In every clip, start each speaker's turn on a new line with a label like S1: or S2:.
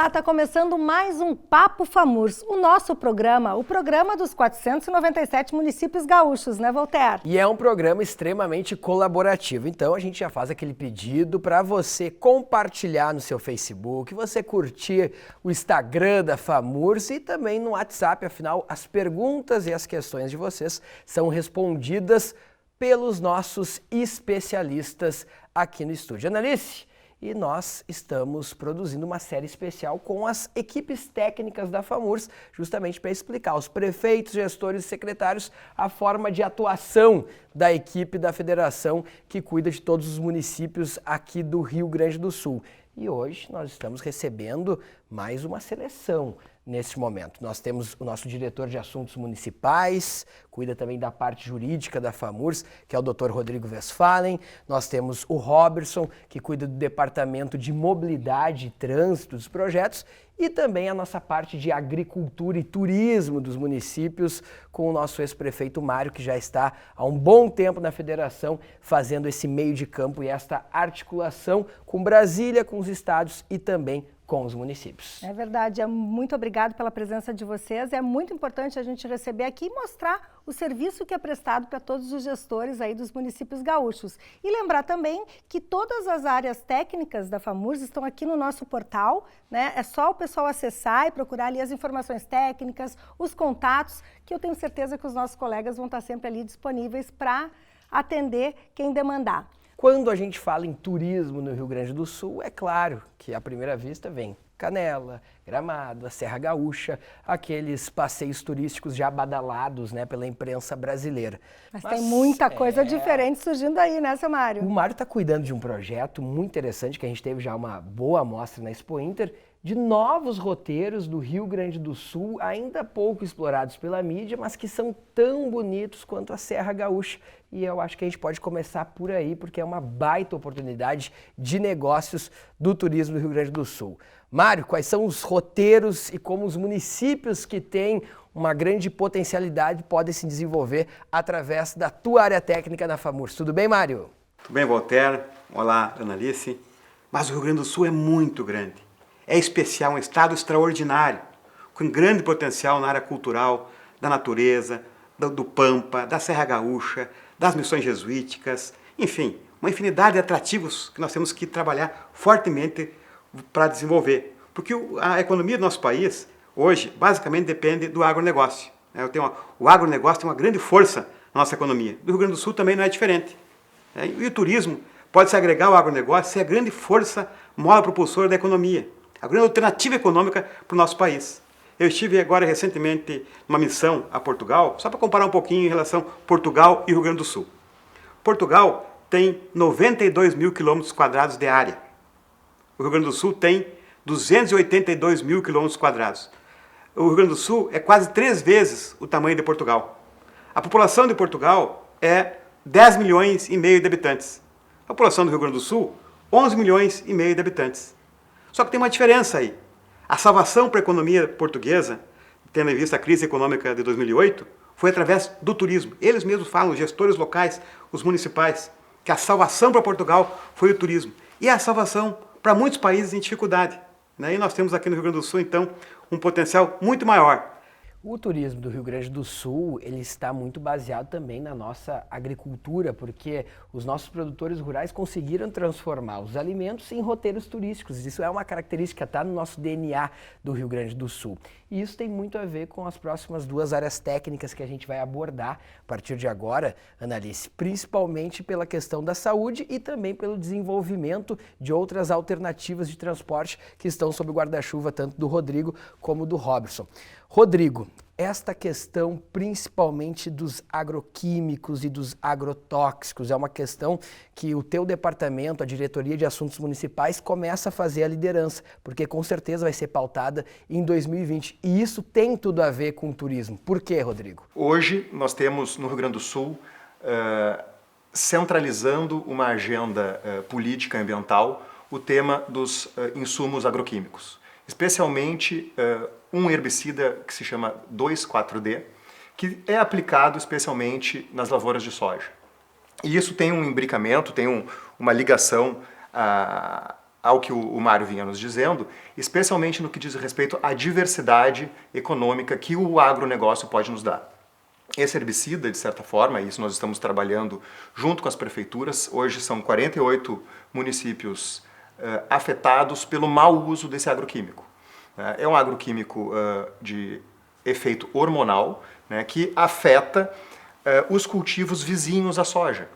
S1: Olá, está começando mais um Papo FAMURS, o nosso programa, o programa dos 497 municípios gaúchos, né, Voltaire?
S2: E é um programa extremamente colaborativo, então a gente já faz aquele pedido para você compartilhar no seu Facebook, você curtir o Instagram da FAMURS e também no WhatsApp, afinal as perguntas e as questões de vocês são respondidas pelos nossos especialistas aqui no estúdio. Analice, e nós estamos produzindo uma série especial com as equipes técnicas da FAMURS, justamente para explicar aos prefeitos, gestores e secretários a forma de atuação da equipe da federação que cuida de todos os municípios aqui do Rio Grande do Sul. E hoje nós estamos recebendo mais uma seleção nesse momento. Nós temos o nosso diretor de assuntos municipais, cuida também da parte jurídica da FAMURS, que é o Dr. Rodrigo Westphalen. Nós temos o Robertson, que cuida do departamento de mobilidade e trânsito dos projetos, e também a nossa parte de agricultura e turismo dos municípios, com o nosso ex-prefeito Mário, que já está há um bom tempo na federação, fazendo esse meio de campo e esta articulação com Brasília, com os estados e também com os municípios.
S1: É verdade, muito obrigado pela presença de vocês. É muito importante a gente receber aqui e mostrar o serviço que é prestado para todos os gestores aí dos municípios gaúchos. E lembrar também que todas as áreas técnicas da FAMURS estão aqui no nosso portal, né? É só o pessoal acessar e procurar ali as informações técnicas, os contatos, que eu tenho certeza que os nossos colegas vão estar sempre ali disponíveis para atender quem demandar.
S2: Quando a gente fala em turismo no Rio Grande do Sul, é claro que à primeira vista vem Canela, Gramado, a Serra Gaúcha, aqueles passeios turísticos já badalados, né, pela imprensa brasileira.
S1: Mas tem muita coisa diferente surgindo aí, né, seu Mário?
S2: O Mário está cuidando de um projeto muito interessante, que a gente teve já uma boa amostra na Expo Inter, de novos roteiros do Rio Grande do Sul, ainda pouco explorados pela mídia, mas que são tão bonitos quanto a Serra Gaúcha. E eu acho que a gente pode começar por aí, porque é uma baita oportunidade de negócios do turismo do Rio Grande do Sul. Mário, quais são os roteiros e como os municípios que têm uma grande potencialidade podem se desenvolver através da tua área técnica na FAMURS? Tudo bem, Mário?
S3: Tudo bem, Voltaire? Olá, Analice. Mas o Rio Grande do Sul é muito grande. É especial, um estado extraordinário, com grande potencial na área cultural, da natureza, do Pampa, da Serra Gaúcha, das missões jesuíticas, enfim, uma infinidade de atrativos que nós temos que trabalhar fortemente para desenvolver. Porque a economia do nosso país, hoje, basicamente depende do agronegócio. O agronegócio tem uma grande força na nossa economia. Do Rio Grande do Sul também não é diferente. E o turismo pode se agregar ao agronegócio ser a grande força, mola propulsora da economia, a grande alternativa econômica para o nosso país. Eu estive agora recentemente numa missão a Portugal, só para comparar um pouquinho em relação a Portugal e Rio Grande do Sul. Portugal tem 92 mil quilômetros quadrados de área. O Rio Grande do Sul tem 282 mil quilômetros quadrados. O Rio Grande do Sul é quase 3 vezes o tamanho de Portugal. A população de Portugal é 10 milhões e meio de habitantes. A população do Rio Grande do Sul, 11 milhões e meio de habitantes. Só que tem uma diferença aí. A salvação para a economia portuguesa, tendo em vista a crise econômica de 2008, foi através do turismo. Eles mesmos falam, os gestores locais, os municipais, que a salvação para Portugal foi o turismo. E a salvação para muitos países em dificuldade. E nós temos aqui no Rio Grande do Sul, então, um potencial muito maior.
S2: O turismo do Rio Grande do Sul, ele está muito baseado também na nossa agricultura, porque os nossos produtores rurais conseguiram transformar os alimentos em roteiros turísticos. Isso é uma característica, está no nosso DNA do Rio Grande do Sul. E isso tem muito a ver com as próximas duas áreas técnicas que a gente vai abordar a partir de agora, Analice, principalmente pela questão da saúde e também pelo desenvolvimento de outras alternativas de transporte que estão sob o guarda-chuva tanto do Rodrigo como do Robertson. Rodrigo, esta questão principalmente dos agroquímicos e dos agrotóxicos é uma questão que o teu departamento, a Diretoria de Assuntos Municipais, começa a fazer a liderança, porque com certeza vai ser pautada em 2020. E isso tem tudo a ver com o turismo. Por quê, Rodrigo?
S4: Hoje nós temos no Rio Grande do Sul centralizando uma agenda política e ambiental o tema dos insumos agroquímicos. Especialmente um herbicida que se chama 2,4-D, que é aplicado especialmente nas lavouras de soja. E isso tem um imbricamento, tem uma ligação ao que o Mário vinha nos dizendo, especialmente no que diz respeito à diversidade econômica que o agronegócio pode nos dar. Esse herbicida, de certa forma, e isso nós estamos trabalhando junto com as prefeituras, hoje são 48 municípios afetados pelo mau uso desse agroquímico. É um agroquímico de efeito hormonal, né, que afeta os cultivos vizinhos à soja.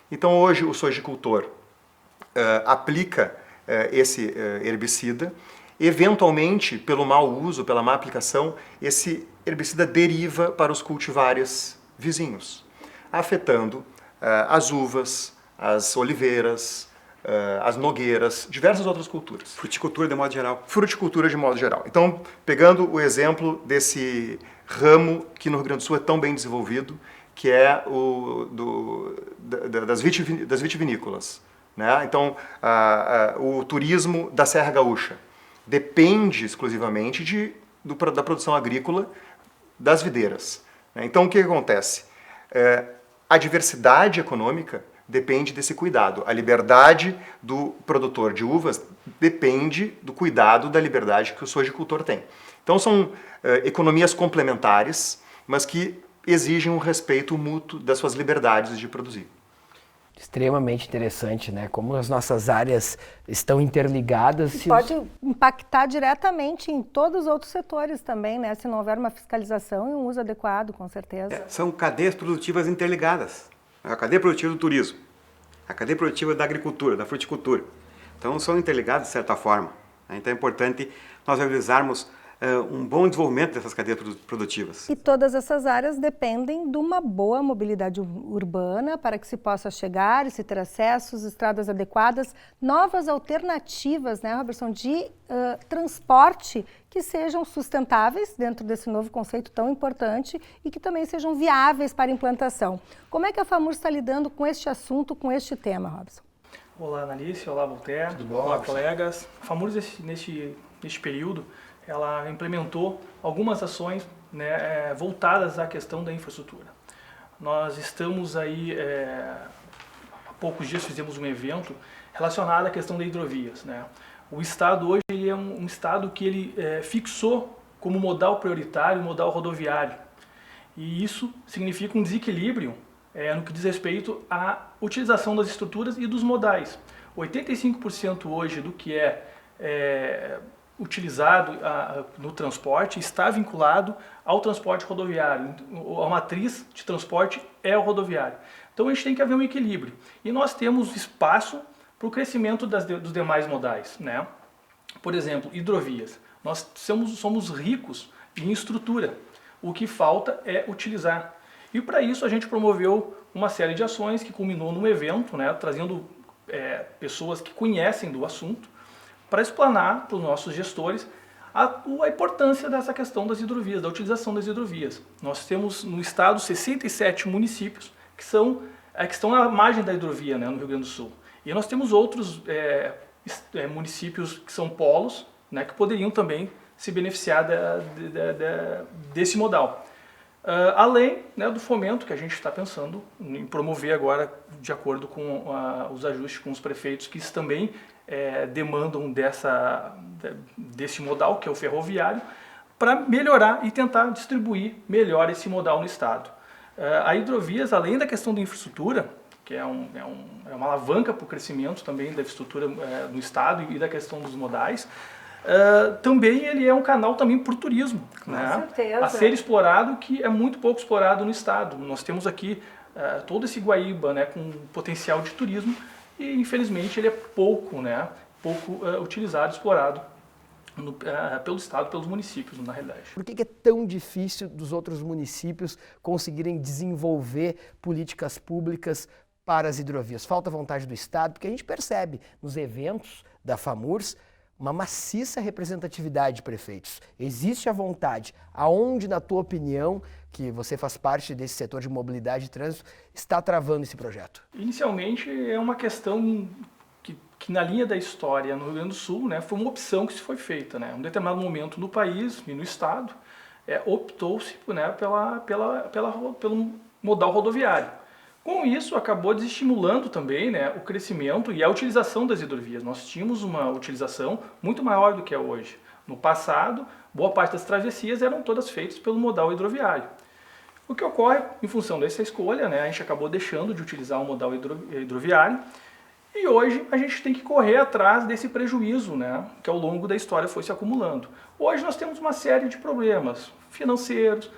S4: Então hoje o sojicultor aplica esse herbicida, eventualmente pelo mau uso, pela má aplicação, esse herbicida deriva para os cultivares vizinhos, afetando as uvas, as oliveiras, as nogueiras, diversas outras culturas.
S3: Fruticultura de modo geral.
S4: Fruticultura de modo geral. Então, pegando o exemplo desse ramo que no Rio Grande do Sul é tão bem desenvolvido, que é das vitivinícolas. Né? Então, o turismo da Serra Gaúcha depende exclusivamente da produção agrícola das videiras. Né? Então, o que acontece? A diversidade econômica depende desse cuidado. A liberdade do produtor de uvas depende do cuidado da liberdade que o sojicultor tem. Então, são economias complementares, mas que exigem um respeito mútuo das suas liberdades de produzir.
S2: Extremamente interessante, né? Como as nossas áreas estão interligadas.
S1: Pode impactar diretamente em todos os outros setores também, né? Se não houver uma fiscalização e um uso adequado, com certeza.
S3: São cadeias produtivas interligadas. A cadeia produtiva do turismo, a cadeia produtiva da agricultura, da fruticultura. Então são interligadas de certa forma. Então é importante nós realizarmos um bom desenvolvimento dessas cadeias produtivas.
S1: E todas essas áreas dependem de uma boa mobilidade urbana para que se possa chegar e se ter acessos, estradas adequadas, novas alternativas, né, Robertson, de transporte que sejam sustentáveis dentro desse novo conceito tão importante e que também sejam viáveis para implantação. Como é que a FAMURS está lidando com este assunto, com este tema, Robson?
S5: Olá, Analice. Olá, Voltaire.
S2: Tudo bom,
S5: olá,
S2: Robson?
S5: colegas. A FAMURS, neste período, ela implementou algumas ações, né, voltadas à questão da infraestrutura. Nós estamos aí, há poucos dias fizemos um evento relacionado à questão das hidrovias. Né? O Estado hoje ele é um Estado que ele fixou como modal prioritário o modal rodoviário. E isso significa um desequilíbrio no que diz respeito à utilização das estruturas e dos modais. 85% hoje do que é utilizado no transporte está vinculado ao transporte rodoviário. A matriz de transporte é o rodoviário. Então a gente tem que haver um equilíbrio. E nós temos espaço para o crescimento dos demais modais. Né? Por exemplo, hidrovias. Nós somos ricos em estrutura. O que falta é utilizar. E para isso a gente promoveu uma série de ações que culminou num evento, né, trazendo pessoas que conhecem do assunto, para explanar para os nossos gestores a importância dessa questão das hidrovias, da utilização das hidrovias. Nós temos no estado 67 municípios que estão à margem da hidrovia, né, no Rio Grande do Sul. E nós temos outros municípios que são polos, né, que poderiam também se beneficiar desse modal. Além, né, do fomento que a gente está pensando em promover agora, de acordo com os ajustes com os prefeitos, que também demandam desse modal, que é o ferroviário, para melhorar e tentar distribuir melhor esse modal no estado. A hidrovias, além da questão da infraestrutura, que é uma alavanca para o crescimento também da infraestrutura no estado e da questão dos modais, também ele é um canal também para o turismo, né?
S1: Certeza.
S5: A ser explorado, que é muito pouco explorado no estado. Nós temos aqui todo esse Guaíba, né, com potencial de turismo, e infelizmente ele é pouco utilizado, explorado pelo estado, pelos municípios, na realidade.
S2: Por que é tão difícil dos outros municípios conseguirem desenvolver políticas públicas para as hidrovias? Falta vontade do estado, porque a gente percebe nos eventos da FAMURS uma maciça representatividade de prefeitos. Existe a vontade. Aonde, na tua opinião, que você faz parte desse setor de mobilidade e trânsito, está travando esse projeto? Inicialmente
S5: é uma questão que na linha da história no Rio Grande do Sul, né, foi uma opção que se foi feita. Né? Em um determinado momento no país e no estado, optou-se, né, pelo modal rodoviário. Com isso, acabou desestimulando também, né, o crescimento e a utilização das hidrovias. Nós tínhamos uma utilização muito maior do que é hoje. No passado, boa parte das travessias eram todas feitas pelo modal hidroviário. O que ocorre, em função dessa escolha, né, a gente acabou deixando de utilizar o modal hidroviário e hoje a gente tem que correr atrás desse prejuízo, né, que ao longo da história foi se acumulando. Hoje nós temos uma série de problemas financeiros,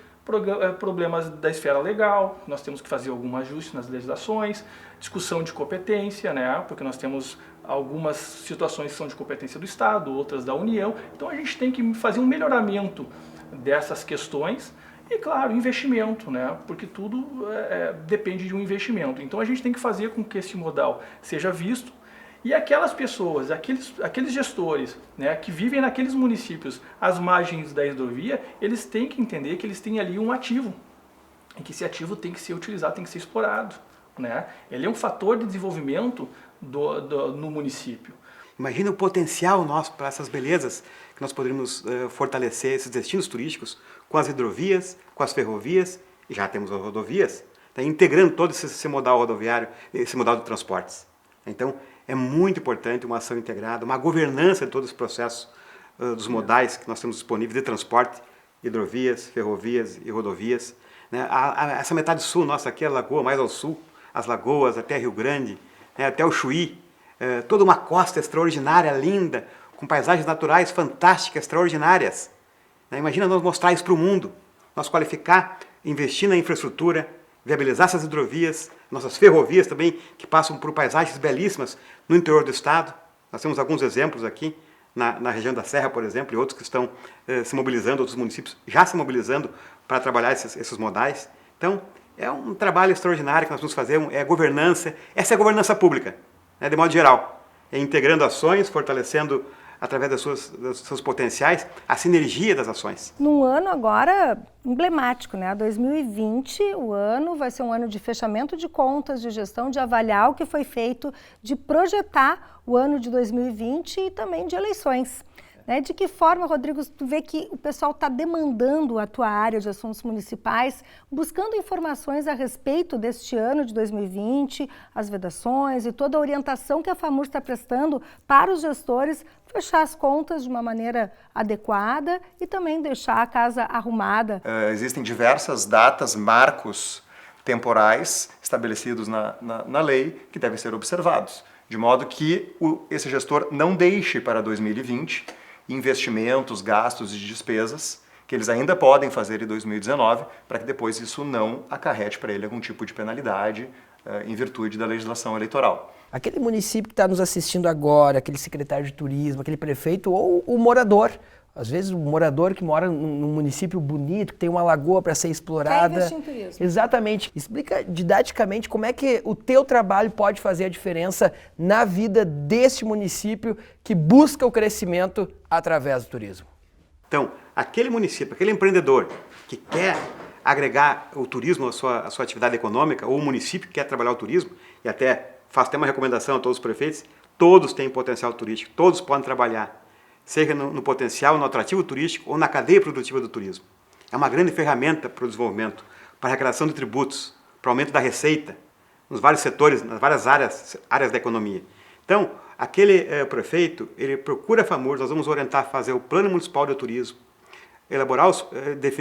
S5: problemas da esfera legal, nós temos que fazer algum ajuste nas legislações, discussão de competência, né, porque nós temos algumas situações que são de competência do Estado, outras da União, então a gente tem que fazer um melhoramento dessas questões e, claro, investimento, né, porque tudo depende de um investimento. Então a gente tem que fazer com que esse modal seja visto e aquelas pessoas, aqueles gestores, né, que vivem naqueles municípios às margens da hidrovia, eles têm que entender que eles têm ali um ativo e que esse ativo tem que ser utilizado, tem que ser explorado, né? Ele é um fator de desenvolvimento no município.
S3: Imagina o potencial nosso para essas belezas que nós poderíamos fortalecer esses destinos turísticos com as hidrovias, com as ferrovias, e já temos as rodovias, tá, integrando todo esse modal rodoviário, esse modal de transportes. Então, é muito importante uma ação integrada, uma governança de todo esse processo dos modais que nós temos disponíveis de transporte, hidrovias, ferrovias e rodovias. Né? Essa metade sul nossa aqui, a Lagoa, mais ao sul, as lagoas até Rio Grande, né, até o Chuí, toda uma costa extraordinária, linda, com paisagens naturais fantásticas, extraordinárias. Né? Imagina nós mostrar isso para o mundo, nós qualificar, investir na infraestrutura, viabilizar essas hidrovias, nossas ferrovias também, que passam por paisagens belíssimas no interior do estado. Nós temos alguns exemplos aqui, na região da Serra, por exemplo, e outros que estão se mobilizando, outros municípios já se mobilizando para trabalhar esses modais. Então, é um trabalho extraordinário que nós vamos fazer, é governança, essa é a governança pública, né, de modo geral. É integrando ações, fortalecendo através dos seus potenciais, a sinergia das ações.
S1: Num ano agora emblemático, né? 2020, o ano vai ser um ano de fechamento de contas, de gestão, de avaliar o que foi feito, de projetar o ano de 2020 e também de eleições. Né? De que forma, Rodrigo, tu vê que o pessoal está demandando a tua área de assuntos municipais, buscando informações a respeito deste ano de 2020, as vedações e toda a orientação que a FAMURS está prestando para os gestores fechar as contas de uma maneira adequada e também deixar a casa arrumada?
S4: Existem diversas datas, marcos temporais estabelecidos na lei que devem ser observados, de modo que esse gestor não deixe para 2020 investimentos, gastos e despesas que eles ainda podem fazer em 2019, para que depois isso não acarrete para ele algum tipo de penalidade em virtude da legislação eleitoral.
S2: Aquele município que está nos assistindo agora, aquele secretário de turismo, aquele prefeito ou o morador, às vezes o morador que mora num município bonito, que tem uma lagoa para ser explorada.
S1: Quer investir em turismo.
S2: Exatamente. Explica didaticamente como é que o teu trabalho pode fazer a diferença na vida desse município que busca o crescimento através do turismo.
S3: Então, aquele município, aquele empreendedor que quer agregar o turismo à sua atividade econômica, ou o município que quer trabalhar o turismo, e faço até uma recomendação a todos os prefeitos, todos têm potencial turístico, todos podem trabalhar, seja no potencial, no atrativo turístico ou na cadeia produtiva do turismo. É uma grande ferramenta para o desenvolvimento, para a arrecadação de tributos, para o aumento da receita, nos vários setores, nas várias áreas da economia. Então, aquele prefeito, ele procura a FAMURS, nós vamos orientar a fazer o Plano Municipal de Turismo, elaborar,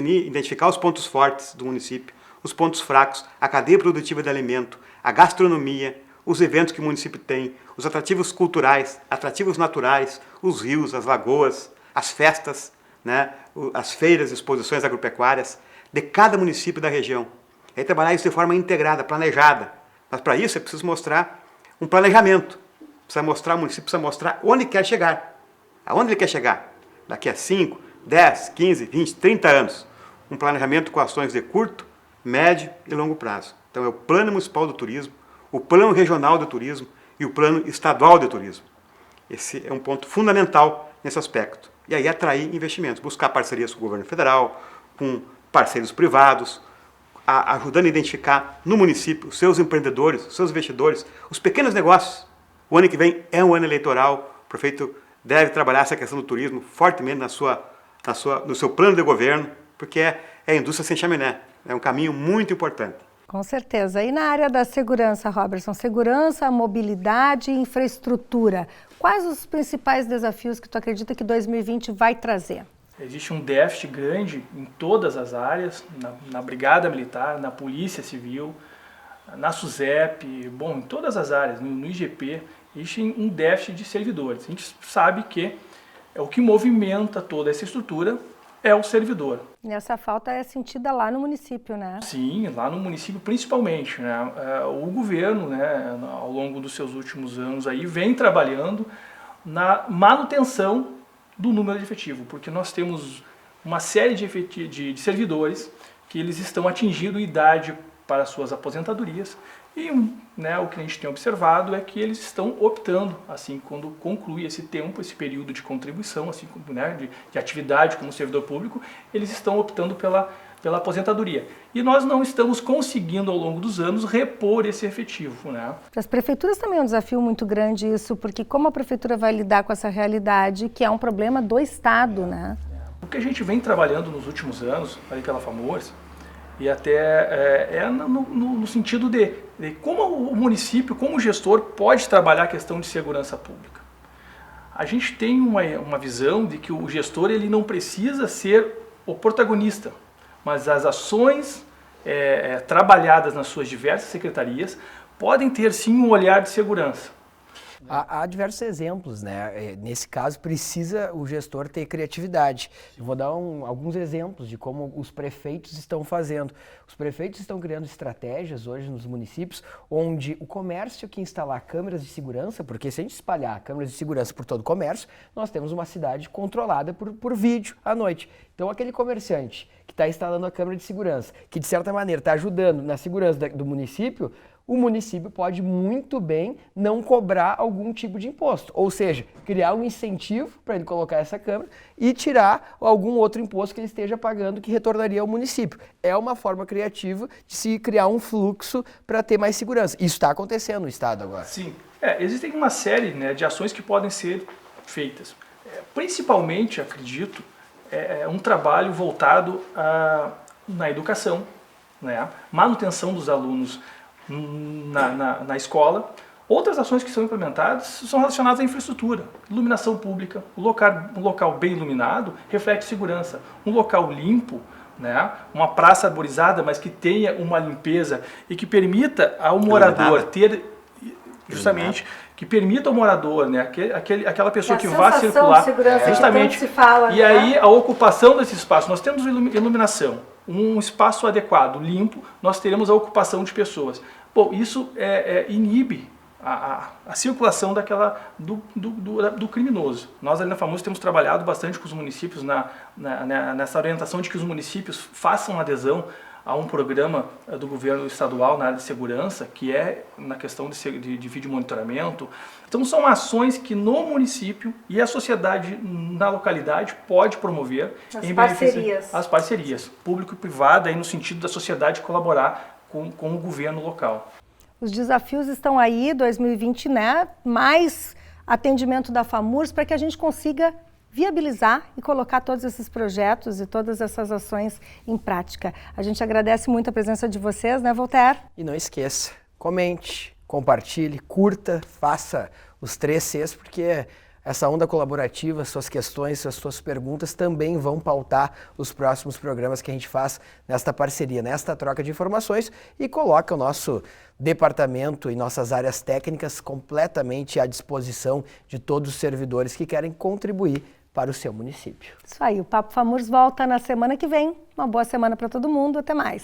S3: identificar os pontos fortes do município, os pontos fracos, a cadeia produtiva de alimento, a gastronomia, os eventos que o município tem, os atrativos culturais, atrativos naturais, os rios, as lagoas, as festas, né, as feiras e exposições agropecuárias de cada município da região. E aí trabalhar isso de forma integrada, planejada. Mas para isso é preciso mostrar um planejamento. O município precisa mostrar onde quer chegar. Aonde ele quer chegar? Daqui a 5, 10, 15, 20, 30 anos. Um planejamento com ações de curto, médio e longo prazo. Então é o Plano Municipal do Turismo, o Plano Regional do Turismo e o Plano Estadual de Turismo. Esse é um ponto fundamental nesse aspecto. E aí atrair investimentos, buscar parcerias com o governo federal, com parceiros privados, ajudando a identificar no município os seus empreendedores, os seus investidores, os pequenos negócios. O ano que vem é um ano eleitoral, o prefeito deve trabalhar essa questão do turismo fortemente no seu plano de governo, porque é a indústria sem chaminé, é um caminho muito importante.
S1: Com certeza. E na área da segurança, Robertson, segurança, mobilidade e infraestrutura, quais os principais desafios que tu acredita que 2020 vai trazer?
S5: Existe um déficit grande em todas as áreas, na Brigada Militar, na Polícia Civil, na SUSEP, bom, em todas as áreas, no IGP, existe um déficit de servidores. A gente sabe que o que movimenta toda essa estrutura é o servidor.
S1: E essa falta é sentida lá no município, né?
S5: Sim, lá no município principalmente, né? O governo, né, ao longo dos seus últimos anos aí, vem trabalhando na manutenção do número de efetivo, porque nós temos uma série de servidores que eles estão atingindo idade para suas aposentadorias e, né, o que a gente tem observado é que eles estão optando, assim, quando conclui esse tempo, esse período de contribuição, assim, né, de atividade como servidor público, eles estão optando pela aposentadoria. E nós não estamos conseguindo, ao longo dos anos, repor esse efetivo, né?
S1: Para as prefeituras também é um desafio muito grande isso, porque como a prefeitura vai lidar com essa realidade, que é um problema do Estado, né?
S5: O que a gente vem trabalhando nos últimos anos, ali pela FAMURS, e até no sentido de como o município, como o gestor, pode trabalhar a questão de segurança pública. A gente tem uma visão de que o gestor ele não precisa ser o protagonista, mas as ações trabalhadas nas suas diversas secretarias podem ter sim um olhar de segurança.
S2: Há diversos exemplos, né? Nesse caso, precisa o gestor ter criatividade. Eu vou dar alguns exemplos de como os prefeitos estão fazendo. Os prefeitos estão criando estratégias hoje nos municípios onde o comércio que instalar câmeras de segurança, porque se a gente espalhar câmeras de segurança por todo o comércio, nós temos uma cidade controlada por vídeo à noite. Então, aquele comerciante que está instalando a câmera de segurança, que de certa maneira está ajudando na segurança do município, o município pode muito bem não cobrar algum tipo de imposto, ou seja, criar um incentivo para ele colocar essa câmera e tirar algum outro imposto que ele esteja pagando que retornaria ao município. É uma forma criativa de se criar um fluxo para ter mais segurança. Isso está acontecendo no Estado agora.
S5: Sim, existem uma série, né, de ações que podem ser feitas. Principalmente, acredito, um trabalho voltado na educação, né, manutenção dos alunos na escola. Outras ações que são implementadas são relacionadas à infraestrutura, iluminação pública. Um local bem iluminado reflete segurança. Um local limpo, né, uma praça arborizada, mas que tenha uma limpeza e que permita ao morador ter, justamente, que permita ao morador, né, aquela pessoa que vai circular, justamente,
S1: se fala,
S5: e aí a ocupação desse espaço. Nós temos iluminação, um espaço adequado, limpo, nós teremos a ocupação de pessoas. Bom, isso inibe a circulação do criminoso. Nós ali na FAMURS temos trabalhado bastante com os municípios nessa orientação de que os municípios façam adesão a um programa do governo estadual na área de segurança, que é na questão de vídeo monitoramento. Então são ações que no município e a sociedade na localidade pode promover as parcerias público e privada, aí no sentido da sociedade colaborar com o governo local.
S1: Os desafios estão aí, 2020, né? Mais atendimento da FAMURS para que a gente consiga viabilizar e colocar todos esses projetos e todas essas ações em prática. A gente agradece muito a presença de vocês, né, Voltaire?
S2: E não esqueça, comente, compartilhe, curta, faça os 3 Cs, porque essa onda colaborativa, suas questões, as suas perguntas também vão pautar os próximos programas que a gente faz nesta parceria, nesta troca de informações e coloca o nosso departamento e nossas áreas técnicas completamente à disposição de todos os servidores que querem contribuir para o seu município.
S1: Isso aí, o Papo FAMURS volta na semana que vem. Uma boa semana para todo mundo, até mais.